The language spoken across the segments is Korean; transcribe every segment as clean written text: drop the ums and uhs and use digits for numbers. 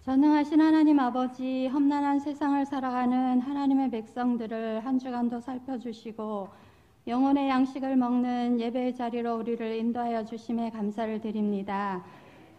전능하신 하나님 아버지, 험난한 세상을 살아가는 하나님의 백성들을 한 주간도 살펴주시고 영혼의 양식을 먹는 예배의 자리로 우리를 인도하여 주심에 감사를 드립니다.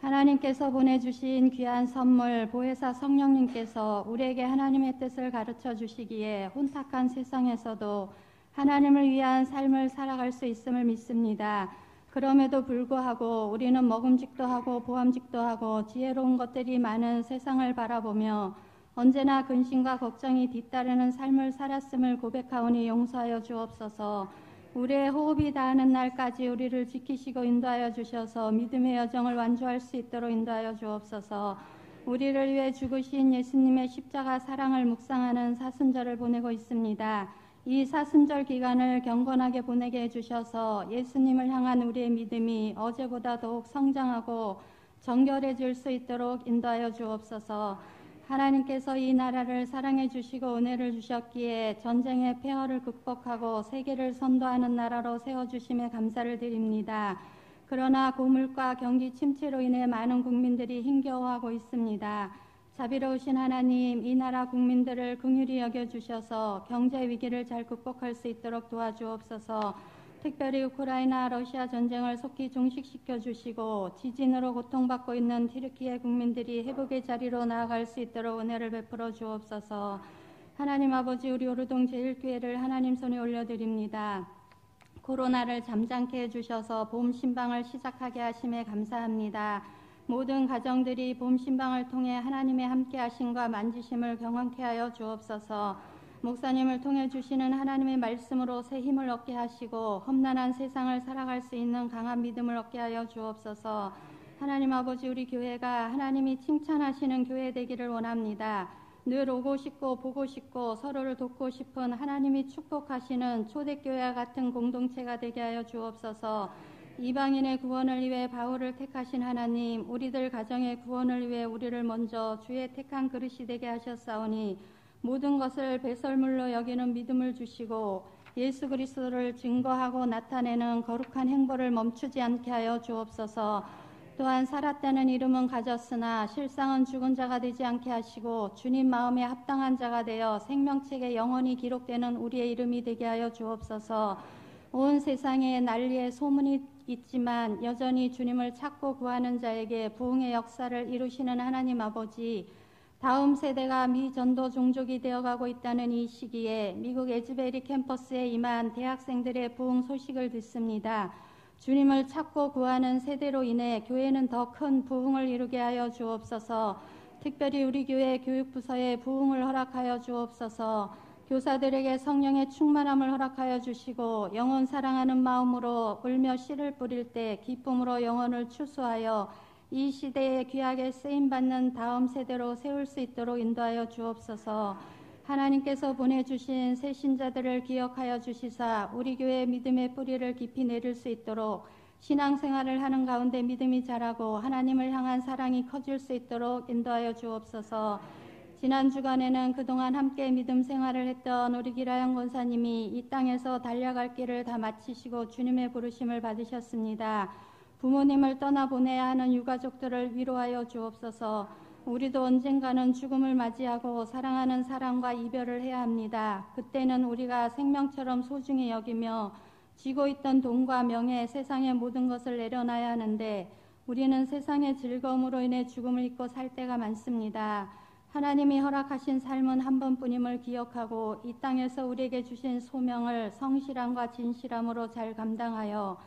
하나님께서 보내주신 귀한 선물 보혜사 성령님께서 우리에게 하나님의 뜻을 가르쳐 주시기에 혼탁한 세상에서도 하나님을 위한 삶을 살아갈 수 있음을 믿습니다. 그럼에도 불구하고 우리는 먹음직도 하고 보암직도 하고 지혜로운 것들이 많은 세상을 바라보며 언제나 근심과 걱정이 뒤따르는 삶을 살았음을 고백하오니 용서하여 주옵소서. 우리의 호흡이 닿는 날까지 우리를 지키시고 인도하여 주셔서 믿음의 여정을 완주할 수 있도록 인도하여 주옵소서. 우리를 위해 죽으신 예수님의 십자가 사랑을 묵상하는 사순절을 보내고 있습니다. 이 사순절 기간을 경건하게 보내게 해주셔서 예수님을 향한 우리의 믿음이 어제보다 더욱 성장하고 정결해질 수 있도록 인도하여 주옵소서. 하나님께서 이 나라를 사랑해 주시고 은혜를 주셨기에 전쟁의 폐허를 극복하고 세계를 선도하는 나라로 세워주심에 감사를 드립니다. 그러나 고물과 경기 침체로 인해 많은 국민들이 힘겨워하고 있습니다. 자비로우신 하나님, 이 나라 국민들을 긍휼히 여겨주셔서 경제 위기를 잘 극복할 수 있도록 도와주옵소서. 특별히 우크라이나 러시아 전쟁을 속히 종식시켜 주시고 지진으로 고통받고 있는 튀르키예 국민들이 회복의 자리로 나아갈 수 있도록 은혜를 베풀어 주옵소서. 하나님 아버지, 우리 오르동 제1교회를 하나님 손에 올려드립니다. 코로나를 잠잠케 해주셔서 봄 신방을 시작하게 하심에 감사합니다. 모든 가정들이 봄 신방을 통해 하나님의 함께하심과 만지심을 경험케 하여 주옵소서. 목사님을 통해 주시는 하나님의 말씀으로 새 힘을 얻게 하시고 험난한 세상을 살아갈 수 있는 강한 믿음을 얻게 하여 주옵소서. 하나님 아버지, 우리 교회가 하나님이 칭찬하시는 교회 되기를 원합니다. 늘 오고 싶고 보고 싶고 서로를 돕고 싶은 하나님이 축복하시는 초대교회와 같은 공동체가 되게 하여 주옵소서. 이방인의 구원을 위해 바울을 택하신 하나님, 우리들 가정의 구원을 위해 우리를 먼저 주의 택한 그릇이 되게 하셨사오니 모든 것을 배설물로 여기는 믿음을 주시고 예수 그리스도를 증거하고 나타내는 거룩한 행보를 멈추지 않게 하여 주옵소서. 또한 살았다는 이름은 가졌으나 실상은 죽은 자가 되지 않게 하시고 주님 마음에 합당한 자가 되어 생명책에 영원히 기록되는 우리의 이름이 되게 하여 주옵소서. 온 세상에 난리의 소문이 있지만 여전히 주님을 찾고 구하는 자에게 부흥의 역사를 이루시는 하나님 아버지, 다음 세대가 미전도 종족이 되어가고 있다는 이 시기에 미국 에즈베리 캠퍼스에 임한 대학생들의 부흥 소식을 듣습니다. 주님을 찾고 구하는 세대로 인해 교회는 더 큰 부흥을 이루게 하여 주옵소서. 특별히 우리 교회 교육부서에 부흥을 허락하여 주옵소서. 교사들에게 성령의 충만함을 허락하여 주시고 영혼 사랑하는 마음으로 울며 씨를 뿌릴 때 기쁨으로 영혼을 추수하여 이 시대에 귀하게 쓰임받는 다음 세대로 세울 수 있도록 인도하여 주옵소서. 하나님께서 보내주신 새 신자들을 기억하여 주시사 우리 교회의 믿음의 뿌리를 깊이 내릴 수 있도록 신앙생활을 하는 가운데 믿음이 자라고 하나님을 향한 사랑이 커질 수 있도록 인도하여 주옵소서. 지난 주간에는 그동안 함께 믿음 생활을 했던 우리 기라영 권사님이 이 땅에서 달려갈 길을 다 마치시고 주님의 부르심을 받으셨습니다. 부모님을 떠나보내야 하는 유가족들을 위로하여 주옵소서. 우리도 언젠가는 죽음을 맞이하고 사랑하는 사람과 이별을 해야 합니다. 그때는 우리가 생명처럼 소중히 여기며 쥐고 있던 돈과 명예, 세상의 모든 것을 내려놔야 하는데 우리는 세상의 즐거움으로 인해 죽음을 잊고 살 때가 많습니다. 하나님이 허락하신 삶은 한 번뿐임을 기억하고 이 땅에서 우리에게 주신 소명을 성실함과 진실함으로 잘 감당하여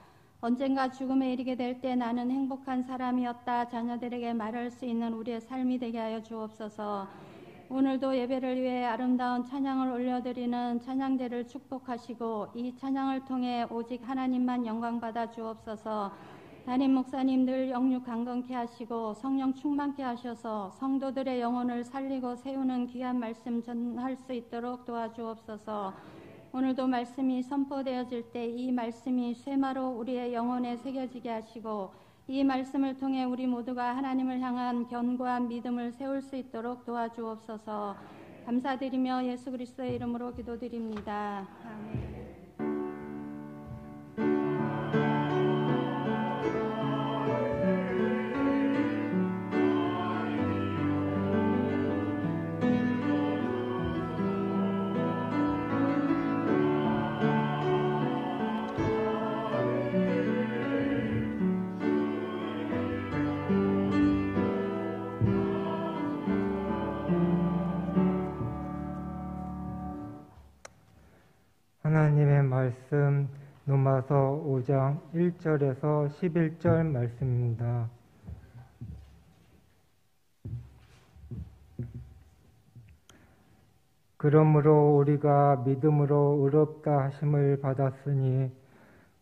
언젠가 죽음에 이르게 될 때 나는 행복한 사람이었다 자녀들에게 말할 수 있는 우리의 삶이 되게 하여 주옵소서. 오늘도 예배를 위해 아름다운 찬양을 올려드리는 찬양대를 축복하시고 이 찬양을 통해 오직 하나님만 영광받아 주옵소서. 담임 목사님 늘 영육 강건케 하시고 성령 충만케 하셔서 성도들의 영혼을 살리고 세우는 귀한 말씀 전할 수 있도록 도와주옵소서. 오늘도 말씀이 선포되어질 때 이 말씀이 쇠마로 우리의 영혼에 새겨지게 하시고 이 말씀을 통해 우리 모두가 하나님을 향한 견고한 믿음을 세울 수 있도록 도와주옵소서. 감사드리며 예수 그리스도의 이름으로 기도드립니다. 아멘. 말씀 로마서 5장 1절에서 11절 말씀입니다. 그러므로 우리가 믿음으로 의롭다 하심을 받았으니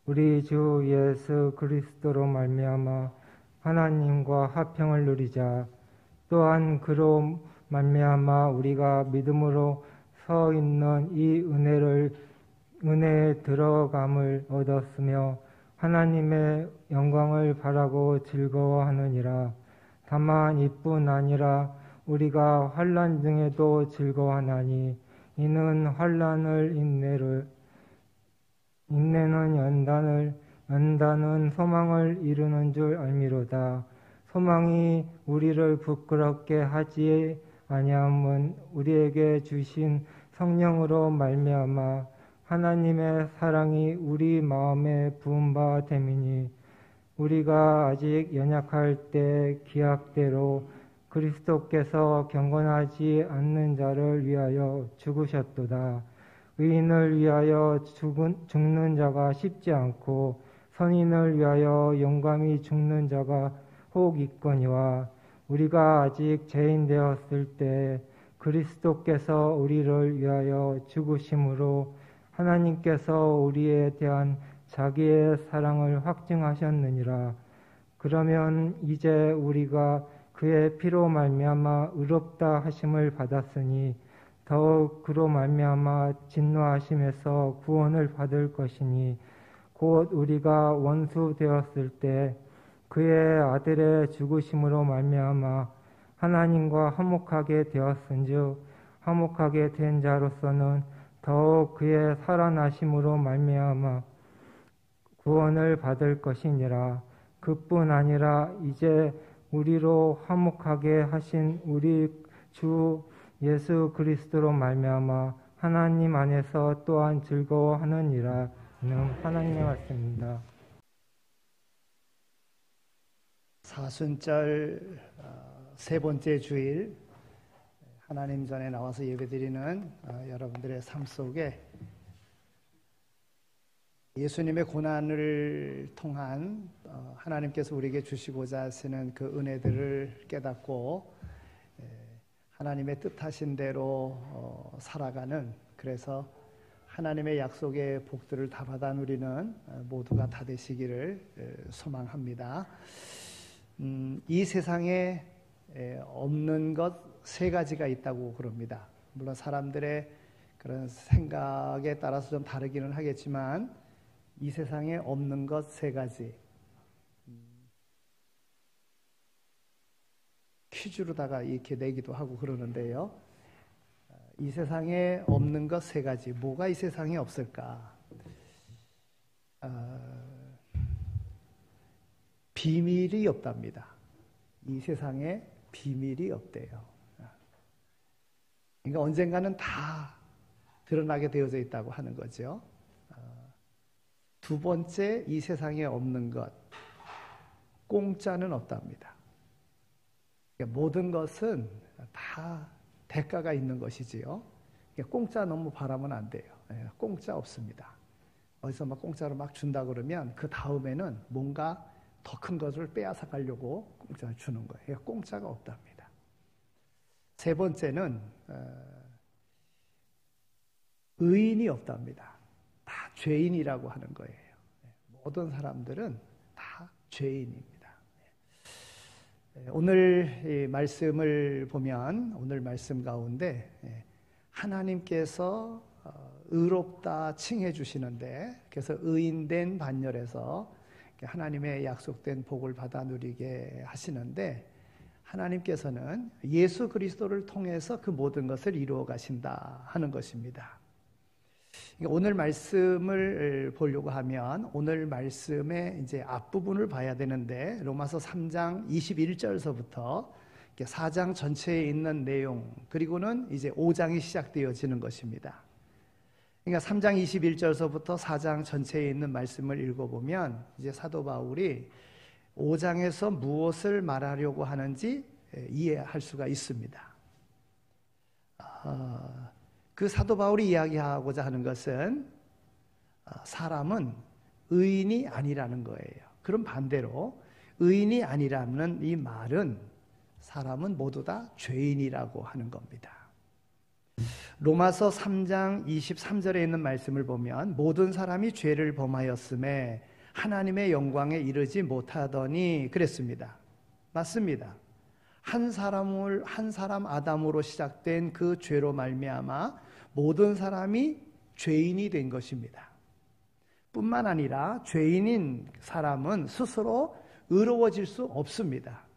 우리 주 예수 그리스도로 말미암아 하나님과 화평을 누리자. 또한 그로 말미암아 우리가 믿음으로 서 있는 이 은혜에 들어감을 얻었으며 하나님의 영광을 바라고 즐거워하느니라. 다만 이뿐 아니라 우리가 환난 중에도 즐거워하나니 이는 환난을 인내는 연단은 소망을 이루는 줄 알미로다. 소망이 우리를 부끄럽게 하지 아니함은 우리에게 주신 성령으로 말미암아 하나님의 사랑이 우리 마음에 부은 바 됨이니 우리가 아직 연약할 때 기약대로 그리스도께서 경건하지 않는 자를 위하여 죽으셨도다. 의인을 위하여 죽는 자가 쉽지 않고 선인을 위하여 용감히 죽는 자가 혹 있거니와 우리가 아직 죄인 되었을 때 그리스도께서 우리를 위하여 죽으심으로 하나님께서 우리에 대한 자기의 사랑을 확증하셨느니라. 그러면 이제 우리가 그의 피로 말미암아 의롭다 하심을 받았으니 더욱 그로 말미암아 진노하심에서 구원을 받을 것이니 곧 우리가 원수 되었을 때 그의 아들의 죽으심으로 말미암아 하나님과 화목하게 되었은즉 화목하게 된 자로서는 더욱 그의 살아나심으로 말미암아 구원을 받을 것이니라. 그뿐 아니라 이제 우리로 화목하게 하신 우리 주 예수 그리스도로 말미암아 하나님 안에서 또한 즐거워하느니라. 이는 하나님의 말씀입니다. 사순절 세 번째 주일 하나님 전에 나와서 예배드리는 여러분들의 삶 속에 예수님의 고난을 통한 하나님께서 우리에게 주시고자 하시는 그 은혜들을 깨닫고 하나님의 뜻하신 대로 살아가는, 그래서 하나님의 약속의 복들을 다 받아 누리는 모두가 다 되시기를 소망합니다. 이 세상에 없는 것 세 가지가 있다고 그럽니다. 물론 사람들의 그런 생각에 따라서 좀 다르기는 하겠지만 이 세상에 없는 것 세 가지, 퀴즈로다가 이렇게 내기도 하고 그러는데요. 이 세상에 없는 것 세 가지, 뭐가 이 세상에 없을까? 비밀이 없답니다. 이 세상에 비밀이 없대요. 그러니까 언젠가는 다 드러나게 되어져 있다고 하는 거죠. 두 번째, 이 세상에 없는 것, 공짜는 없답니다. 그러니까 모든 것은 다 대가가 있는 것이지요. 그러니까 공짜 너무 바라면 안 돼요. 공짜 없습니다. 어디서 막 공짜로 막 준다 그러면 그 다음에는 뭔가 더 큰 것을 빼앗아 가려고 공짜를 주는 거예요. 그러니까 공짜가 없답니다. 세 번째는 의인이 없답니다. 다 죄인이라고 하는 거예요. 모든 사람들은 다 죄인입니다. 오늘 말씀을 보면 오늘 말씀 가운데 하나님께서 의롭다 칭해 주시는데, 그래서 의인된 반열에서 하나님의 약속된 복을 받아 누리게 하시는데, 하나님께서는 예수 그리스도를 통해서 그 모든 것을 이루어 가신다 하는 것입니다. 오늘 말씀을 보려고 하면 오늘 말씀의 이제 앞부분을 봐야 되는데, 로마서 3장 21절서부터 4장 전체에 있는 내용, 그리고는 이제 5장이 시작되어지는 것입니다. 그러니까 3장 21절서부터 4장 전체에 있는 말씀을 읽어보면 이제 사도 바울이 5장에서 무엇을 말하려고 하는지 이해할 수가 있습니다. 그 사도 바울이 이야기하고자 하는 것은 사람은 의인이 아니라는 거예요. 그럼 반대로 의인이 아니라는 이 말은 사람은 모두 다 죄인이라고 하는 겁니다. 로마서 3장 23절에 있는 말씀을 보면 모든 사람이 죄를 범하였음에 하나님의 영광에 이르지 못하더니 그랬습니다. 맞습니다. 한 사람 아담으로 시작된 그 죄로 말미암아 모든 사람이 죄인이 된 것입니다. 뿐만 아니라 죄인인 사람은 스스로 의로워질 수 없습니다.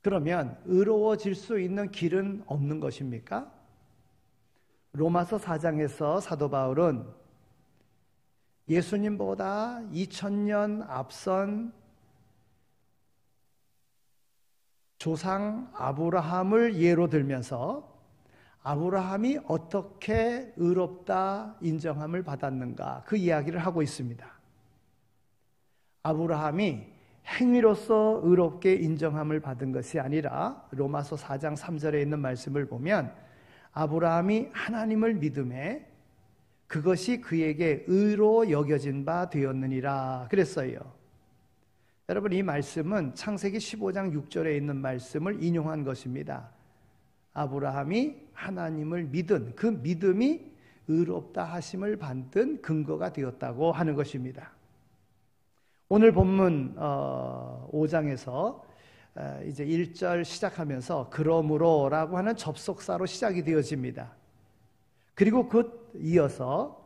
그러면 의로워질 수 있는 길은 없는 것입니까? 로마서 4장에서 사도 바울은 예수님보다 2000년 앞선 조상 아브라함을 예로 들면서 아브라함이 어떻게 의롭다 인정함을 받았는가 그 이야기를 하고 있습니다. 아브라함이 행위로서 의롭게 인정함을 받은 것이 아니라 로마서 4장 3절에 있는 말씀을 보면 아브라함이 하나님을 믿음에 그것이 그에게 의로 여겨진 바 되었느니라 그랬어요. 여러분, 이 말씀은 창세기 15장 6절에 있는 말씀을 인용한 것입니다. 아브라함이 하나님을 믿은 그 믿음이 의롭다 하심을 받은 근거가 되었다고 하는 것입니다. 오늘 본문 5장에서 이제 1절 시작하면서 그러므로 라고 하는 접속사로 시작이 되어집니다. 그리고 곧 이어서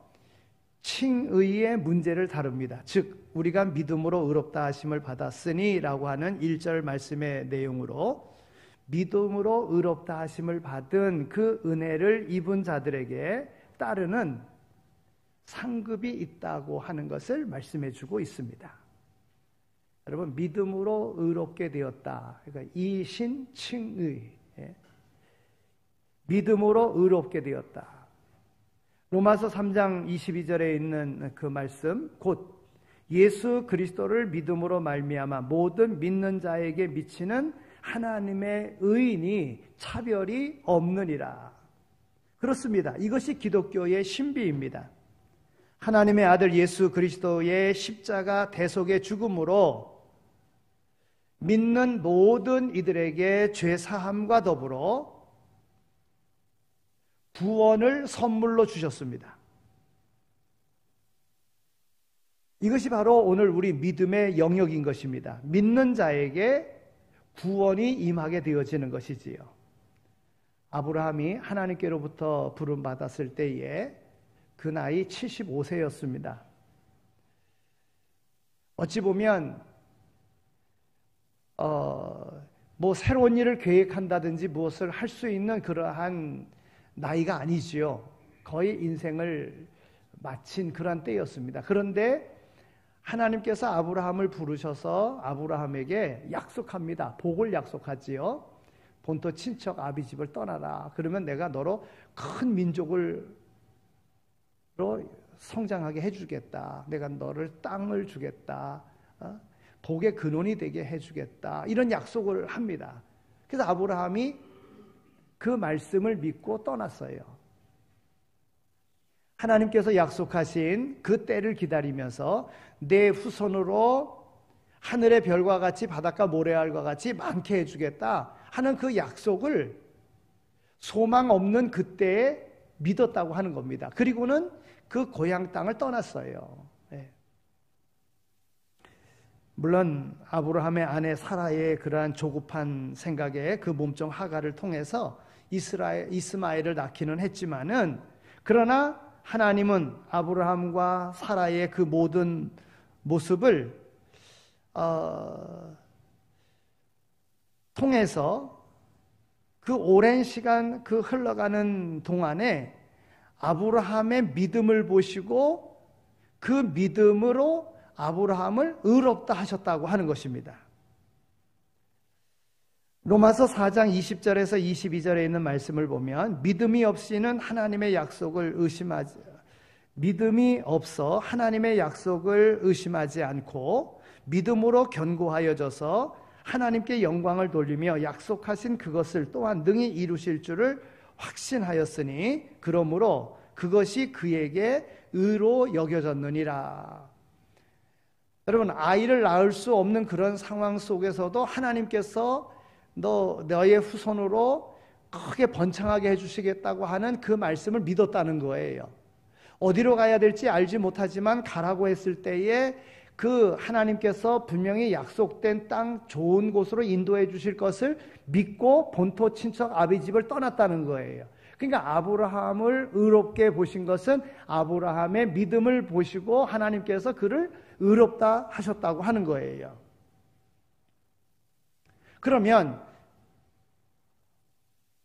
칭의의 문제를 다룹니다. 즉 우리가 믿음으로 의롭다 하심을 받았으니 라고 하는 1절 말씀의 내용으로 믿음으로 의롭다 하심을 받은 그 은혜를 입은 자들에게 따르는 상급이 있다고 하는 것을 말씀해 주고 있습니다. 여러분, 믿음으로 의롭게 되었다. 그러니까 이신칭의, 믿음으로 의롭게 되었다. 로마서 3장 22절에 있는 그 말씀, 곧 예수 그리스도를 믿음으로 말미암아 모든 믿는 자에게 미치는 하나님의 의인이 차별이 없느니라. 그렇습니다. 이것이 기독교의 신비입니다. 하나님의 아들 예수 그리스도의 십자가 대속의 죽음으로 믿는 모든 이들에게 죄사함과 더불어 구원을 선물로 주셨습니다. 이것이 바로 오늘 우리 믿음의 영역인 것입니다. 믿는 자에게 구원이 임하게 되어지는 것이지요. 아브라함이 하나님께로부터 부름받았을 때에 그 나이 75세였습니다. 어찌 보면 뭐 새로운 일을 계획한다든지 무엇을 할 수 있는 그러한 나이가 아니지요. 거의 인생을 마친 그런 때였습니다. 그런데 하나님께서 아브라함을 부르셔서 아브라함에게 약속합니다. 복을 약속하지요. 본토 친척 아비 집을 떠나라. 그러면 내가 너로 큰 민족을 성장하게 해주겠다. 내가 너를 땅을 주겠다. 복의 근원이 되게 해주겠다. 이런 약속을 합니다. 그래서 아브라함이 그 말씀을 믿고 떠났어요. 하나님께서 약속하신 그 때를 기다리면서 내 후손으로 하늘의 별과 같이 바닷가 모래알과 같이 많게 해주겠다 하는 그 약속을 소망 없는 그때에 믿었다고 하는 겁니다. 그리고는 그 고향 땅을 떠났어요. 물론 아브라함의 아내 사라의 그러한 조급한 생각에 그 몸종 하갈을 통해서 이스마엘을 낳기는 했지만은, 그러나 하나님은 아브라함과 사라의 그 모든 모습을 통해서 그 오랜 시간 그 흘러가는 동안에 아브라함의 믿음을 보시고 그 믿음으로 아브라함을 의롭다 하셨다고 하는 것입니다. 로마서 4장 20절에서 22절에 있는 말씀을 보면 믿음이 없이는 하나님의 약속을 믿음이 없어 하나님의 약속을 의심하지 않고 믿음으로 견고하여져서 하나님께 영광을 돌리며 약속하신 그것을 또한 능히 이루실 줄을 확신하였으니 그러므로 그것이 그에게 의로 여겨졌느니라. 여러분, 아이를 낳을 수 없는 그런 상황 속에서도 하나님께서 너의 후손으로 크게 번창하게 해주시겠다고 하는 그 말씀을 믿었다는 거예요. 어디로 가야 될지 알지 못하지만 가라고 했을 때에 그 하나님께서 분명히 약속된 땅 좋은 곳으로 인도해 주실 것을 믿고 본토 친척 아비 집을 떠났다는 거예요. 그러니까 아브라함을 의롭게 보신 것은 아브라함의 믿음을 보시고 하나님께서 그를 의롭다 하셨다고 하는 거예요. 그러면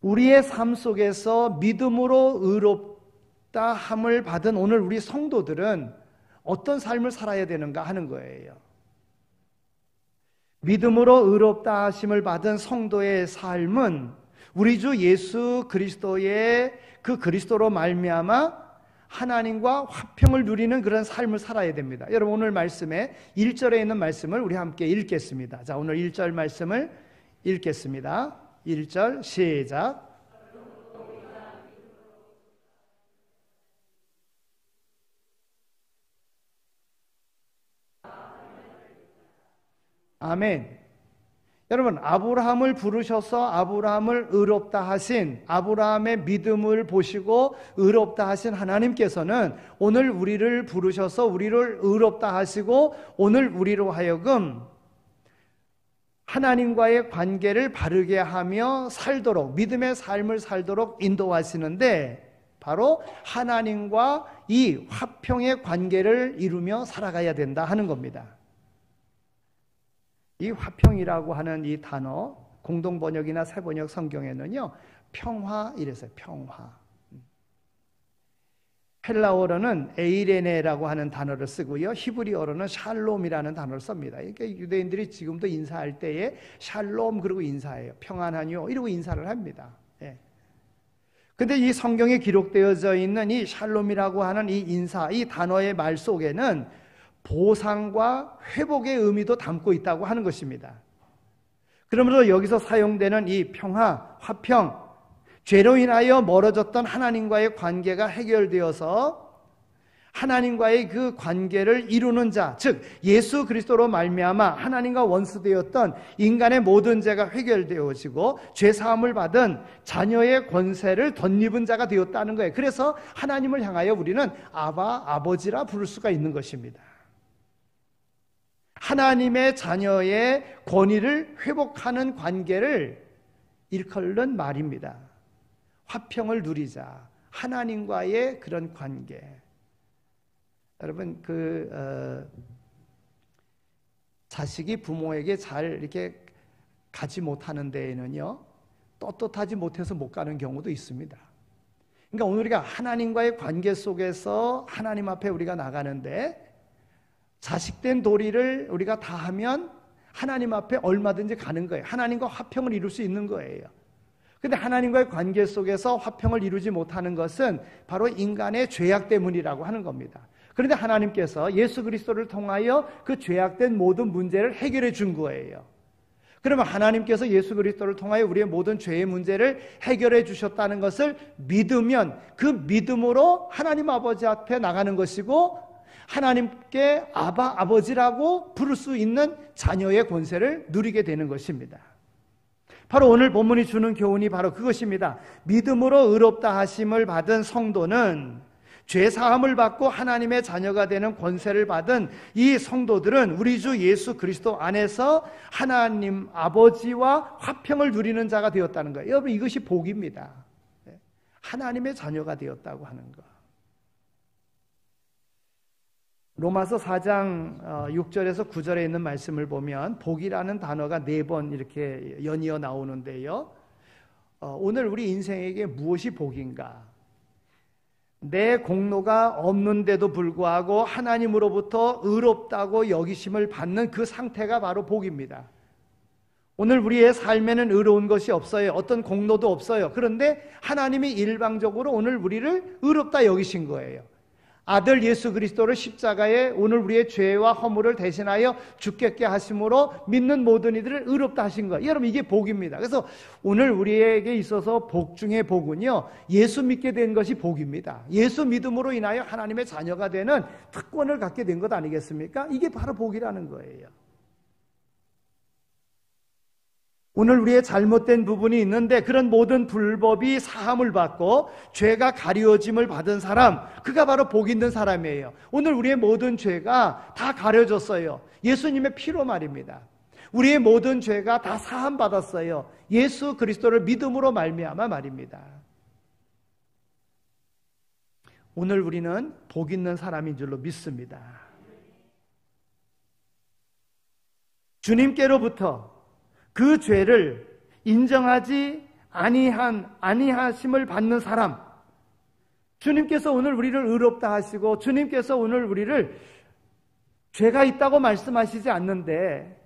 우리의 삶 속에서 믿음으로 의롭다 함을 받은 오늘 우리 성도들은 어떤 삶을 살아야 되는가 하는 거예요. 믿음으로 의롭다 하심을 받은 성도의 삶은 우리 주 예수 그리스도의 그 그리스도로 말미암아 하나님과 화평을 누리는 그런 삶을 살아야 됩니다. 여러분, 오늘 말씀에 1절에 있는 말씀을 우리 함께 읽겠습니다. 자, 오늘 1절 말씀을 읽겠습니다. 1절 시작. 아멘. 여러분, 아브라함을 부르셔서 아브라함을 의롭다 하신, 아브라함의 믿음을 보시고 의롭다 하신 하나님께서는 오늘 우리를 부르셔서 우리를 의롭다 하시고 오늘 우리로 하여금 하나님과의 관계를 바르게 하며 살도록, 믿음의 삶을 살도록 인도하시는데 바로 하나님과 이 화평의 관계를 이루며 살아가야 된다 하는 겁니다. 이 화평이라고 하는 이 단어, 공동번역이나 새번역 성경에는요, 평화 이래서요. 평화. 헬라어로는 에이레네라고 하는 단어를 쓰고요, 히브리어로는 샬롬이라는 단어를 씁니다. 그러니까 유대인들이 지금도 인사할 때에 샬롬 그러고 인사해요. 평안하뇨 이러고 인사를 합니다. 근데 이 성경에 기록되어져 있는 이 샬롬이라고 하는 이 인사, 이 단어의 말 속에는 보상과 회복의 의미도 담고 있다고 하는 것입니다. 그러므로 여기서 사용되는 이 평화, 화평, 죄로 인하여 멀어졌던 하나님과의 관계가 해결되어서 하나님과의 그 관계를 이루는 자, 즉 예수 그리스도로 말미암아 하나님과 원수되었던 인간의 모든 죄가 해결되어지고 죄사함을 받은 자녀의 권세를 덧입은 자가 되었다는 거예요. 그래서 하나님을 향하여 우리는 아바, 아버지라 부를 수가 있는 것입니다. 하나님의 자녀의 권위를 회복하는 관계를 일컬는 말입니다. 화평을 누리자, 하나님과의 그런 관계. 여러분, 자식이 부모에게 잘 이렇게 가지 못하는 데에는요, 떳떳하지 못해서 못 가는 경우도 있습니다. 그러니까 오늘 우리가 하나님과의 관계 속에서 하나님 앞에 우리가 나가는데 자식된 도리를 우리가 다 하면 하나님 앞에 얼마든지 가는 거예요. 하나님과 화평을 이룰 수 있는 거예요. 근데 하나님과의 관계 속에서 화평을 이루지 못하는 것은 바로 인간의 죄악 때문이라고 하는 겁니다. 그런데 하나님께서 예수 그리스도를 통하여 그 죄악된 모든 문제를 해결해 준 거예요. 그러면 하나님께서 예수 그리스도를 통하여 우리의 모든 죄의 문제를 해결해 주셨다는 것을 믿으면 그 믿음으로 하나님 아버지 앞에 나가는 것이고 하나님께 아바, 아버지라고 부를 수 있는 자녀의 권세를 누리게 되는 것입니다. 바로 오늘 본문이 주는 교훈이 바로 그것입니다. 믿음으로 의롭다 하심을 받은 성도는 죄사함을 받고 하나님의 자녀가 되는 권세를 받은 이 성도들은 우리 주 예수 그리스도 안에서 하나님 아버지와 화평을 누리는 자가 되었다는 거예요. 여러분, 이것이 복입니다. 하나님의 자녀가 되었다고 하는 것. 로마서 4장 6절에서 9절에 있는 말씀을 보면 복이라는 단어가 4번 이렇게 연이어 나오는데요. 오늘 우리 인생에게 무엇이 복인가? 내 공로가 없는데도 불구하고 하나님으로부터 의롭다고 여기심을 받는 그 상태가 바로 복입니다. 오늘 우리의 삶에는 의로운 것이 없어요. 어떤 공로도 없어요. 그런데 하나님이 일방적으로 오늘 우리를 의롭다 여기신 거예요. 아들 예수 그리스도를 십자가에 오늘 우리의 죄와 허물을 대신하여 죽게 하심으로 믿는 모든 이들을 의롭다 하신 것. 여러분, 이게 복입니다. 그래서 오늘 우리에게 있어서 복 중의 복은요, 예수 믿게 된 것이 복입니다. 예수 믿음으로 인하여 하나님의 자녀가 되는 특권을 갖게 된 것 아니겠습니까? 이게 바로 복이라는 거예요. 오늘 우리의 잘못된 부분이 있는데 그런 모든 불법이 사함을 받고 죄가 가려짐을 받은 사람, 그가 바로 복 있는 사람이에요. 오늘 우리의 모든 죄가 다 가려졌어요. 예수님의 피로 말입니다. 우리의 모든 죄가 다 사함 받았어요. 예수 그리스도를 믿음으로 말미암아 말입니다. 오늘 우리는 복 있는 사람인 줄로 믿습니다. 주님께로부터 그 죄를 인정하지 아니하심을 받는 사람, 주님께서 오늘 우리를 의롭다 하시고 주님께서 오늘 우리를 죄가 있다고 말씀하시지 않는데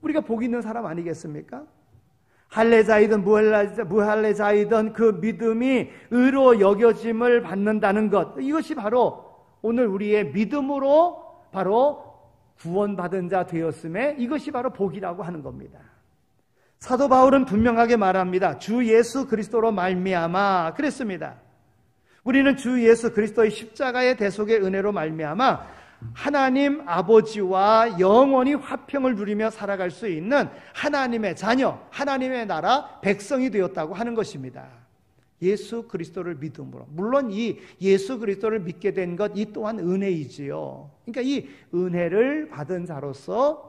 우리가 복 있는 사람 아니겠습니까? 할례자이든 무할례자이든 그 믿음이 의로 여겨짐을 받는다는 것, 이것이 바로 오늘 우리의 믿음으로 바로 구원받은 자 되었음에 이것이 바로 복이라고 하는 겁니다. 사도 바울은 분명하게 말합니다. 주 예수 그리스도로 말미암아 그랬습니다. 우리는 주 예수 그리스도의 십자가의 대속의 은혜로 말미암아 하나님 아버지와 영원히 화평을 누리며 살아갈 수 있는 하나님의 자녀, 하나님의 나라 백성이 되었다고 하는 것입니다. 예수 그리스도를 믿음으로. 물론 이 예수 그리스도를 믿게 된 것, 이 또한 은혜이지요. 그러니까 이 은혜를 받은 자로서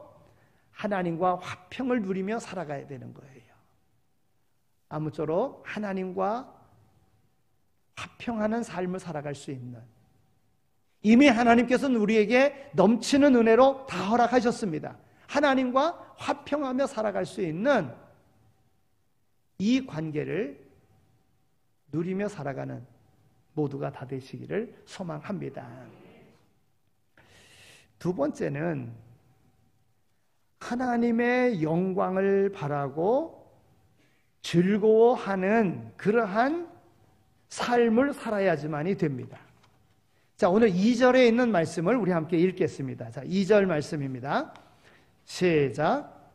하나님과 화평을 누리며 살아가야 되는 거예요. 아무쪼록 하나님과 화평하는 삶을 살아갈 수 있는, 이미 하나님께서는 우리에게 넘치는 은혜로 다 허락하셨습니다. 하나님과 화평하며 살아갈 수 있는 이 관계를 누리며 살아가는 모두가 다 되시기를 소망합니다. 두 번째는 하나님의 영광을 바라고 즐거워하는 그러한 삶을 살아야지만이 됩니다. 자, 오늘 2절에 있는 말씀을 우리 함께 읽겠습니다. 자, 2절 말씀입니다. 시작.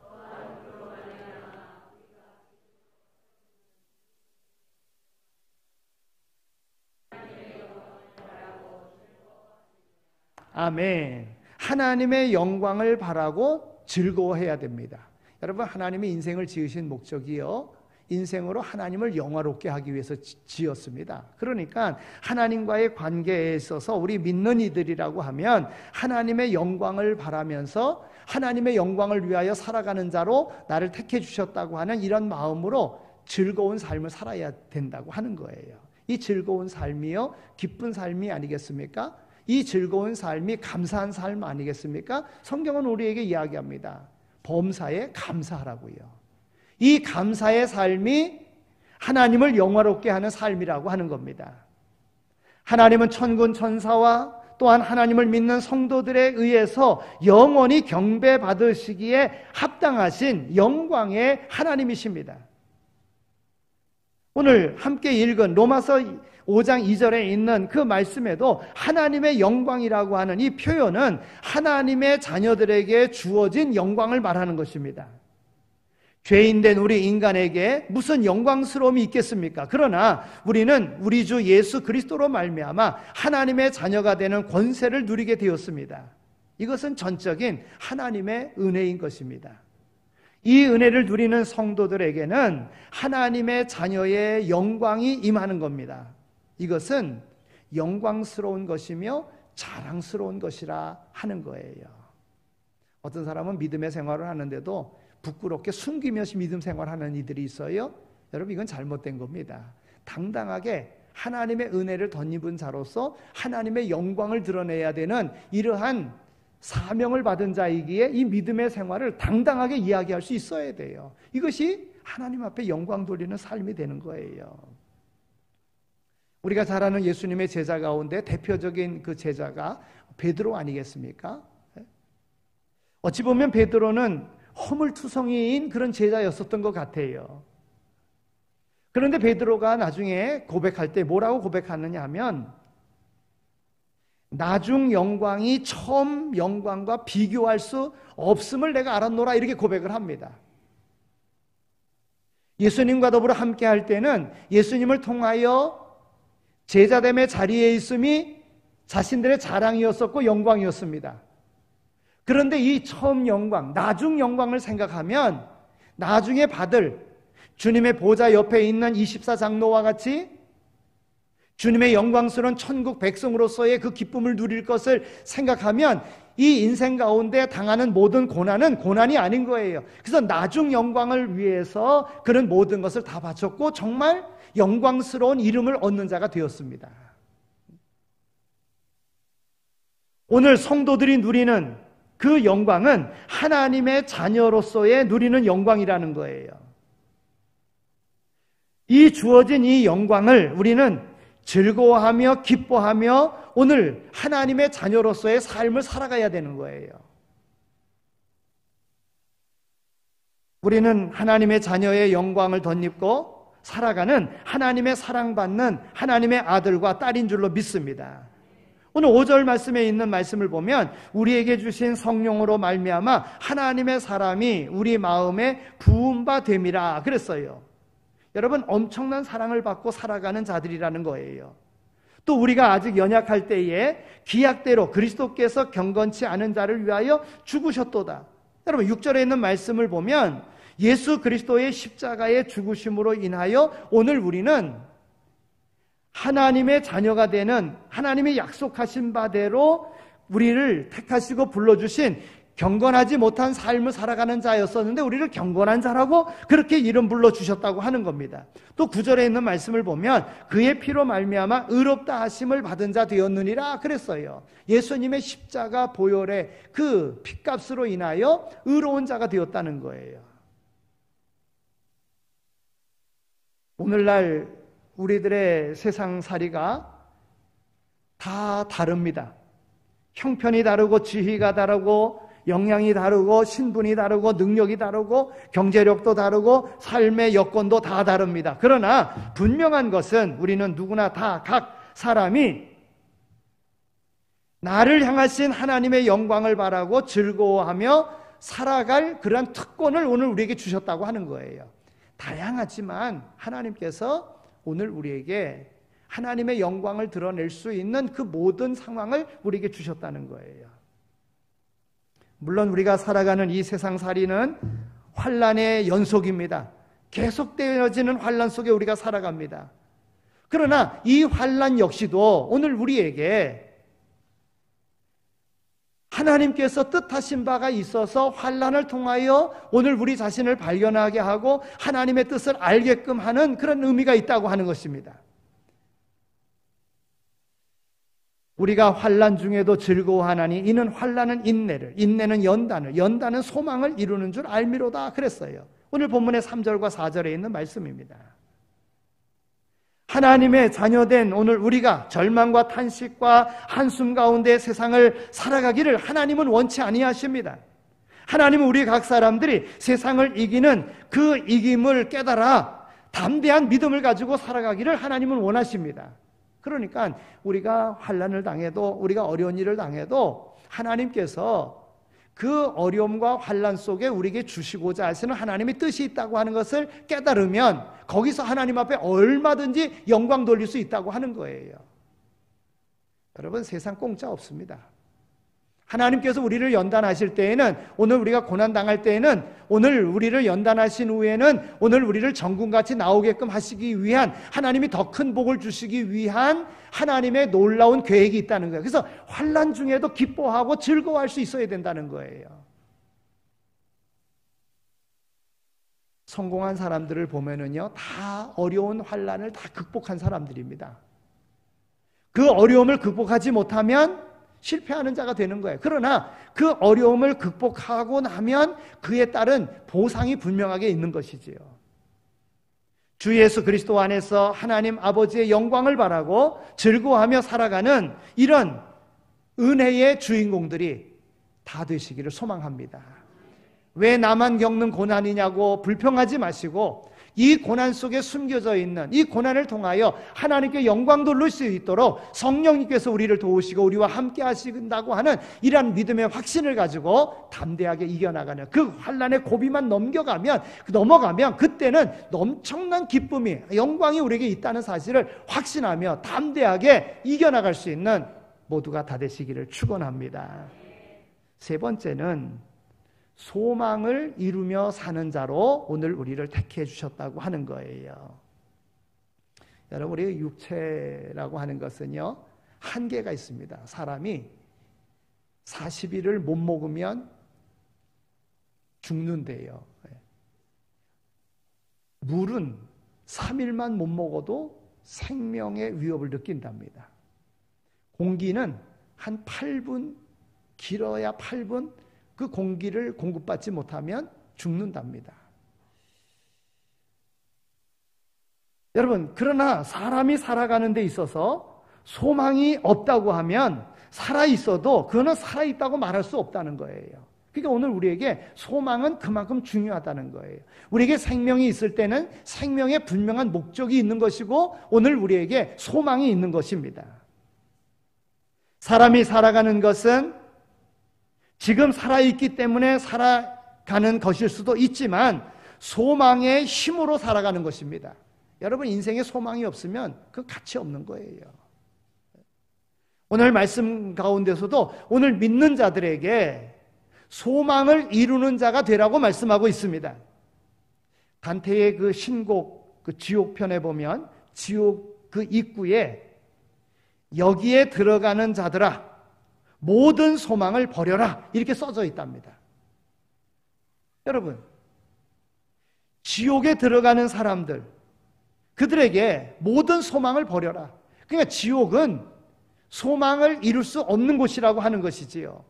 아멘. 하나님의 영광을 바라고 즐거워해야 됩니다. 여러분, 하나님이 인생을 지으신 목적이요, 인생으로 하나님을 영화롭게 하기 위해서 지었습니다. 그러니까 하나님과의 관계에 있어서 우리 믿는 이들이라고 하면 하나님의 영광을 바라면서 하나님의 영광을 위하여 살아가는 자로 나를 택해 주셨다고 하는 이런 마음으로 즐거운 삶을 살아야 된다고 하는 거예요. 이 즐거운 삶이요, 기쁜 삶이 아니겠습니까? 이 즐거운 삶이 감사한 삶 아니겠습니까? 성경은 우리에게 이야기합니다. 범사에 감사하라고요. 이 감사의 삶이 하나님을 영화롭게 하는 삶이라고 하는 겁니다. 하나님은 천군 천사와 또한 하나님을 믿는 성도들에 의해서 영원히 경배받으시기에 합당하신 영광의 하나님이십니다. 오늘 함께 읽은 로마서 5장 2절에 있는 그 말씀에도 하나님의 영광이라고 하는 이 표현은 하나님의 자녀들에게 주어진 영광을 말하는 것입니다. 죄인된 우리 인간에게 무슨 영광스러움이 있겠습니까? 그러나 우리는 우리 주 예수 그리스도로 말미암아 하나님의 자녀가 되는 권세를 누리게 되었습니다. 이것은 전적인 하나님의 은혜인 것입니다. 이 은혜를 누리는 성도들에게는 하나님의 자녀의 영광이 임하는 겁니다. 이것은 영광스러운 것이며 자랑스러운 것이라 하는 거예요. 어떤 사람은 믿음의 생활을 하는데도 부끄럽게 숨기면서 믿음 생활하는 이들이 있어요. 여러분, 이건 잘못된 겁니다. 당당하게 하나님의 은혜를 덧입은 자로서 하나님의 영광을 드러내야 되는 이러한 사명을 받은 자이기에 이 믿음의 생활을 당당하게 이야기할 수 있어야 돼요. 이것이 하나님 앞에 영광 돌리는 삶이 되는 거예요. 우리가 잘 아는 예수님의 제자 가운데 대표적인 그 제자가 베드로 아니겠습니까? 어찌 보면 베드로는 허물투성이인 그런 제자였었던 것 같아요. 그런데 베드로가 나중에 고백할 때 뭐라고 고백하느냐 하면, 나중 영광이 처음 영광과 비교할 수 없음을 내가 알았노라, 이렇게 고백을 합니다. 예수님과 더불어 함께 할 때는 예수님을 통하여 제자됨의 자리에 있음이 자신들의 자랑이었었고 영광이었습니다. 그런데 이 처음 영광, 나중 영광을 생각하면 나중에 받을 주님의 보좌 옆에 있는 24장로와 같이 주님의 영광스러운 천국 백성으로서의 그 기쁨을 누릴 것을 생각하면 이 인생 가운데 당하는 모든 고난은 고난이 아닌 거예요. 그래서 나중 영광을 위해서 그런 모든 것을 다 바쳤고 정말 영광스러운 이름을 얻는 자가 되었습니다. 오늘 성도들이 누리는 그 영광은 하나님의 자녀로서의 누리는 영광이라는 거예요. 이 주어진 이 영광을 우리는 즐거워하며 기뻐하며 오늘 하나님의 자녀로서의 삶을 살아가야 되는 거예요. 우리는 하나님의 자녀의 영광을 덧입고 살아가는 하나님의 사랑받는 하나님의 아들과 딸인 줄로 믿습니다. 오늘 5절 말씀에 있는 말씀을 보면 우리에게 주신 성령으로 말미암아 하나님의 사람이 우리 마음에 부은 바 됨이라 그랬어요. 여러분, 엄청난 사랑을 받고 살아가는 자들이라는 거예요. 또 우리가 아직 연약할 때에 기약대로 그리스도께서 경건치 않은 자를 위하여 죽으셨도다. 여러분, 6절에 있는 말씀을 보면 예수 그리스도의 십자가의 죽으심으로 인하여 오늘 우리는 하나님의 자녀가 되는, 하나님이 약속하신 바대로 우리를 택하시고 불러주신 경건하지 못한 삶을 살아가는 자였었는데 우리를 경건한 자라고 그렇게 이름 불러주셨다고 하는 겁니다. 또 9절에 있는 말씀을 보면 그의 피로 말미암아 의롭다 하심을 받은 자 되었느니라 그랬어요. 예수님의 십자가 보혈의 그 핏값으로 인하여 의로운 자가 되었다는 거예요. 오늘날 우리들의 세상살이가 다 다릅니다. 형편이 다르고 지위가 다르고 역량이 다르고 신분이 다르고 능력이 다르고 경제력도 다르고 삶의 여건도 다 다릅니다. 그러나 분명한 것은 우리는 누구나 다 각 사람이 나를 향하신 하나님의 영광을 바라고 즐거워하며 살아갈 그러한 특권을 오늘 우리에게 주셨다고 하는 거예요. 다양하지만 하나님께서 오늘 우리에게 하나님의 영광을 드러낼 수 있는 그 모든 상황을 우리에게 주셨다는 거예요. 물론 우리가 살아가는 이 세상살이는 환난의 연속입니다. 계속되어지는 환난 속에 우리가 살아갑니다. 그러나 이 환난 역시도 오늘 우리에게 하나님께서 뜻하신 바가 있어서 환난을 통하여 오늘 우리 자신을 발견하게 하고 하나님의 뜻을 알게끔 하는 그런 의미가 있다고 하는 것입니다. 우리가 환난 중에도 즐거워하나니 이는 환난은 인내를, 인내는 연단을, 연단은 소망을 이루는 줄 알미로다 그랬어요. 오늘 본문의 3절과 4절에 있는 말씀입니다. 하나님의 자녀된 오늘 우리가 절망과 탄식과 한숨 가운데 세상을 살아가기를 하나님은 원치 아니하십니다. 하나님은 우리 각 사람들이 세상을 이기는 그 이김을 깨달아 담대한 믿음을 가지고 살아가기를 하나님은 원하십니다. 그러니까 우리가 환난을 당해도, 우리가 어려운 일을 당해도 하나님께서 그 어려움과 환난 속에 우리에게 주시고자 하시는 하나님의 뜻이 있다고 하는 것을 깨달으면 거기서 하나님 앞에 얼마든지 영광 돌릴 수 있다고 하는 거예요. 여러분, 세상 공짜 없습니다. 하나님께서 우리를 연단하실 때에는, 오늘 우리가 고난당할 때에는, 오늘 우리를 연단하신 후에는 오늘 우리를 정금같이 나오게끔 하시기 위한, 하나님이 더 큰 복을 주시기 위한 하나님의 놀라운 계획이 있다는 거예요. 그래서 환난 중에도 기뻐하고 즐거워할 수 있어야 된다는 거예요. 성공한 사람들을 보면은요, 다 어려운 환난을 다 극복한 사람들입니다. 그 어려움을 극복하지 못하면 실패하는 자가 되는 거예요. 그러나 그 어려움을 극복하고 나면 그에 따른 보상이 분명하게 있는 것이지요. 주 예수 그리스도 안에서 하나님 아버지의 영광을 바라고 즐거워하며 살아가는 이런 은혜의 주인공들이 다 되시기를 소망합니다. 왜 나만 겪는 고난이냐고 불평하지 마시고 이 고난 속에 숨겨져 있는 이 고난을 통하여 하나님께 영광 돌릴 수 있도록 성령님께서 우리를 도우시고 우리와 함께 하신다고 하는 이러한 믿음의 확신을 가지고 담대하게 이겨나가는 그 환난의 고비만 넘어가면 그때는 엄청난 기쁨이, 영광이 우리에게 있다는 사실을 확신하며 담대하게 이겨나갈 수 있는 모두가 다 되시기를 축원합니다. 세 번째는 소망을 이루며 사는 자로 오늘 우리를 택해 주셨다고 하는 거예요. 여러분, 우리 육체라고 하는 것은요, 한계가 있습니다. 사람이 40일을 못 먹으면 죽는데요. 물은 3일만 못 먹어도 생명의 위협을 느낀답니다. 공기는 한 8분, 길어야 8분 그 공기를 공급받지 못하면 죽는답니다. 여러분, 그러나 사람이 살아가는 데 있어서 소망이 없다고 하면 살아있어도 그거는 살아있다고 말할 수 없다는 거예요. 그러니까 오늘 우리에게 소망은 그만큼 중요하다는 거예요. 우리에게 생명이 있을 때는 생명에 분명한 목적이 있는 것이고 오늘 우리에게 소망이 있는 것입니다. 사람이 살아가는 것은 지금 살아있기 때문에 살아가는 것일 수도 있지만 소망의 힘으로 살아가는 것입니다. 여러분, 인생에 소망이 없으면 그 가치 없는 거예요. 오늘 말씀 가운데서도 오늘 믿는 자들에게 소망을 이루는 자가 되라고 말씀하고 있습니다. 단테의 그 신곡 그 지옥편에 보면 지옥 그 입구에 여기에 들어가는 자들아 모든 소망을 버려라 이렇게 써져 있답니다. 여러분, 지옥에 들어가는 사람들 그들에게 모든 소망을 버려라. 그러니까 지옥은 소망을 이룰 수 없는 곳이라고 하는 것이지요.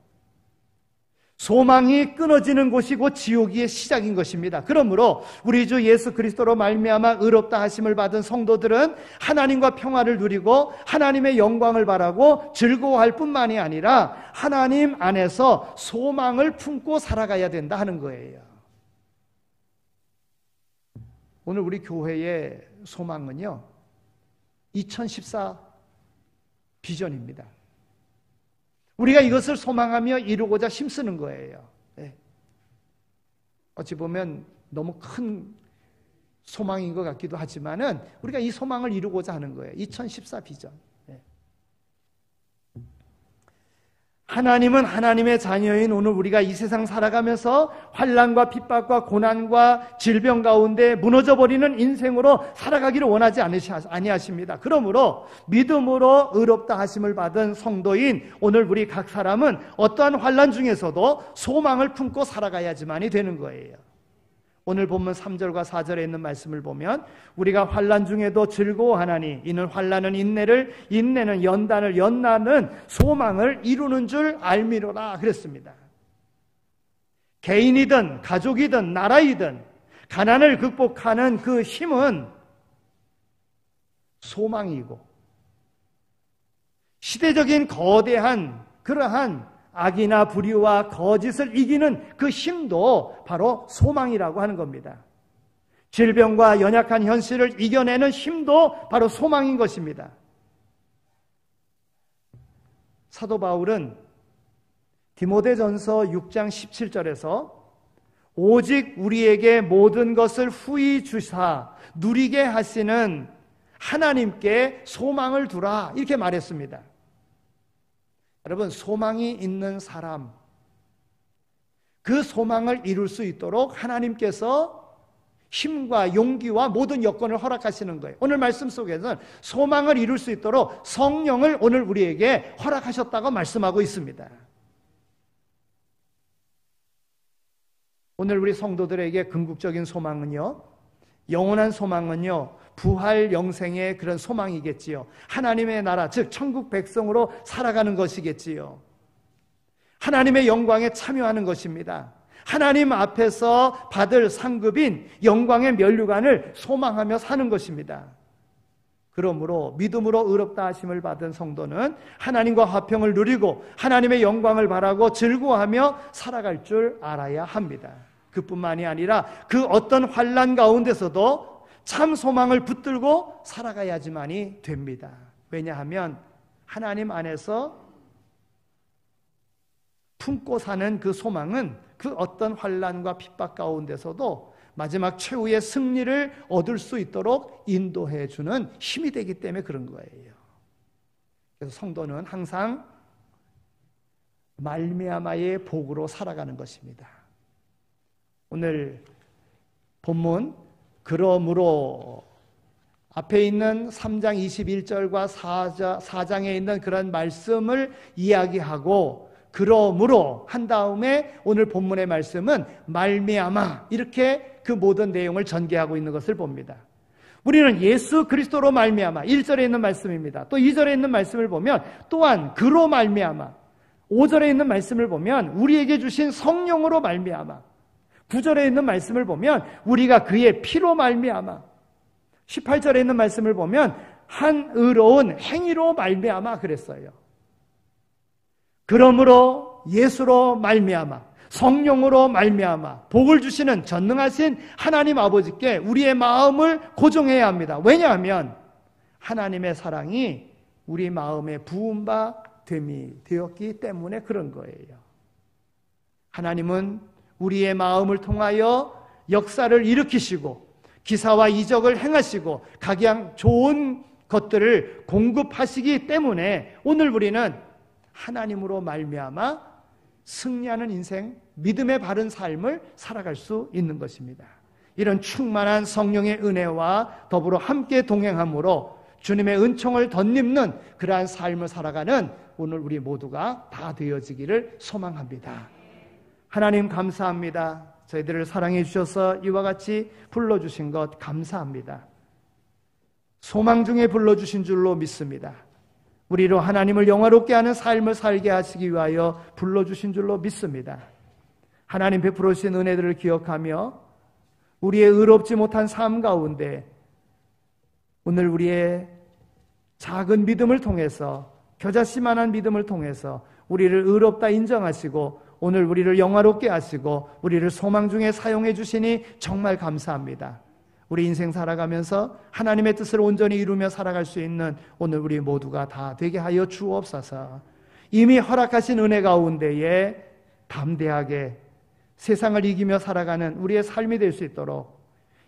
소망이 끊어지는 곳이 곧 지옥의 시작인 것입니다. 그러므로 우리 주 예수 그리스도로 말미암아 의롭다 하심을 받은 성도들은 하나님과 평화를 누리고 하나님의 영광을 바라고 즐거워할 뿐만이 아니라 하나님 안에서 소망을 품고 살아가야 된다 하는 거예요. 오늘 우리 교회의 소망은요, 2014 비전입니다. 우리가 이것을 소망하며 이루고자 힘쓰는 거예요. 어찌 보면 너무 큰 소망인 것 같기도 하지만은 우리가 이 소망을 이루고자 하는 거예요. 2014 비전. 하나님은 하나님의 자녀인 오늘 우리가 이 세상 살아가면서 환난과 핍박과 고난과 질병 가운데 무너져버리는 인생으로 살아가기를 원하지 아니하십니다. 그러므로 믿음으로 의롭다 하심을 받은 성도인 오늘 우리 각 사람은 어떠한 환난 중에서도 소망을 품고 살아가야지만이 되는 거예요. 오늘 본문 3절과 4절에 있는 말씀을 보면 우리가 환난 중에도 즐거워하나니 이는 환난은 인내를, 인내는 연단을, 연단은 소망을 이루는 줄 알미로라 그랬습니다. 개인이든 가족이든 나라이든 가난을 극복하는 그 힘은 소망이고 시대적인 거대한 그러한 악이나 불의와 거짓을 이기는 그 힘도 바로 소망이라고 하는 겁니다. 질병과 연약한 현실을 이겨내는 힘도 바로 소망인 것입니다. 사도 바울은 디모데전서 6장 17절에서 오직 우리에게 모든 것을 후히 주사 누리게 하시는 하나님께 소망을 두라 이렇게 말했습니다. 여러분, 소망이 있는 사람, 그 소망을 이룰 수 있도록 하나님께서 힘과 용기와 모든 여건을 허락하시는 거예요. 오늘 말씀 속에서는 소망을 이룰 수 있도록 성령을 오늘 우리에게 허락하셨다고 말씀하고 있습니다. 오늘 우리 성도들에게 궁극적인 소망은요, 영원한 소망은요, 부활 영생의 그런 소망이겠지요. 하나님의 나라, 즉 천국 백성으로 살아가는 것이겠지요. 하나님의 영광에 참여하는 것입니다. 하나님 앞에서 받을 상급인 영광의 면류관을 소망하며 사는 것입니다. 그러므로 믿음으로 의롭다 하심을 받은 성도는 하나님과 화평을 누리고 하나님의 영광을 바라고 즐거워하며 살아갈 줄 알아야 합니다. 그뿐만이 아니라 그 어떤 환난 가운데서도 참 소망을 붙들고 살아가야지만이 됩니다. 왜냐하면 하나님 안에서 품고 사는 그 소망은 그 어떤 환난과 핍박 가운데서도 마지막 최후의 승리를 얻을 수 있도록 인도해 주는 힘이 되기 때문에 그런 거예요. 그래서 성도는 항상 말미암아의 복으로 살아가는 것입니다. 오늘 본문 그러므로 앞에 있는 3장 21절과 4장에 있는 그런 말씀을 이야기하고 그러므로 한 다음에 오늘 본문의 말씀은 말미암아 이렇게 그 모든 내용을 전개하고 있는 것을 봅니다. 우리는 예수 그리스도로 말미암아 1절에 있는 말씀입니다. 또 2절에 있는 말씀을 보면 또한 그로 말미암아 5절에 있는 말씀을 보면 우리에게 주신 성령으로 말미암아 9절에 있는 말씀을 보면 우리가 그의 피로 말미암아 18절에 있는 말씀을 보면 한 의로운 행위로 말미암아 그랬어요. 그러므로 예수로 말미암아 성령으로 말미암아 복을 주시는 전능하신 하나님 아버지께 우리의 마음을 고정해야 합니다. 왜냐하면 하나님의 사랑이 우리 마음에 부은 바 됨이 되었기 때문에 그런 거예요. 하나님은 우리의 마음을 통하여 역사를 일으키시고 기사와 이적을 행하시고 각양 좋은 것들을 공급하시기 때문에 오늘 우리는 하나님으로 말미암아 승리하는 인생, 믿음의 바른 삶을 살아갈 수 있는 것입니다. 이런 충만한 성령의 은혜와 더불어 함께 동행함으로 주님의 은총을 덧입는 그러한 삶을 살아가는 오늘 우리 모두가 다 되어지기를 소망합니다. 하나님 감사합니다. 저희들을 사랑해 주셔서 이와 같이 불러주신 것 감사합니다. 소망 중에 불러주신 줄로 믿습니다. 우리로 하나님을 영화롭게 하는 삶을 살게 하시기 위하여 불러주신 줄로 믿습니다. 하나님 베풀어 주신 은혜들을 기억하며 우리의 의롭지 못한 삶 가운데 오늘 우리의 작은 믿음을 통해서 겨자씨만한 믿음을 통해서 우리를 의롭다 인정하시고 오늘 우리를 영화롭게 하시고 우리를 소망 중에 사용해 주시니 정말 감사합니다. 우리 인생 살아가면서 하나님의 뜻을 온전히 이루며 살아갈 수 있는 오늘 우리 모두가 다 되게 하여 주옵소서. 이미 허락하신 은혜 가운데에 담대하게 세상을 이기며 살아가는 우리의 삶이 될 수 있도록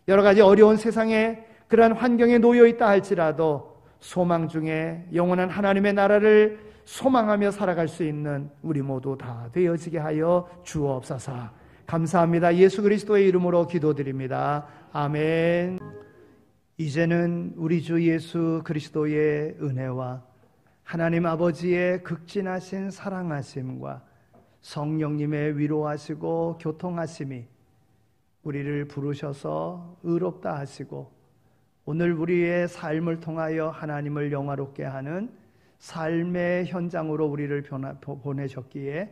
여러 가지 어려운 세상에 그러한 환경에 놓여 있다 할지라도 소망 중에 영원한 하나님의 나라를 소망하며 살아갈 수 있는 우리 모두 다 되어지게 하여 주옵소서. 감사합니다. 예수 그리스도의 이름으로 기도드립니다. 아멘. 이제는 우리 주 예수 그리스도의 은혜와 하나님 아버지의 극진하신 사랑하심과 성령님의 위로하시고 교통하심이 우리를 부르셔서 의롭다 하시고 오늘 우리의 삶을 통하여 하나님을 영화롭게 하는 삶의 현장으로 우리를 보내셨기에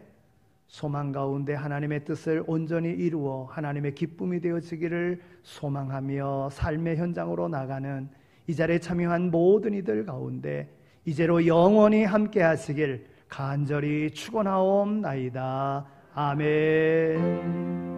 소망 가운데 하나님의 뜻을 온전히 이루어 하나님의 기쁨이 되어지기를 소망하며 삶의 현장으로 나가는 이 자리에 참여한 모든 이들 가운데 이제로 영원히 함께 하시길 간절히 축원하옵나이다. 아멘.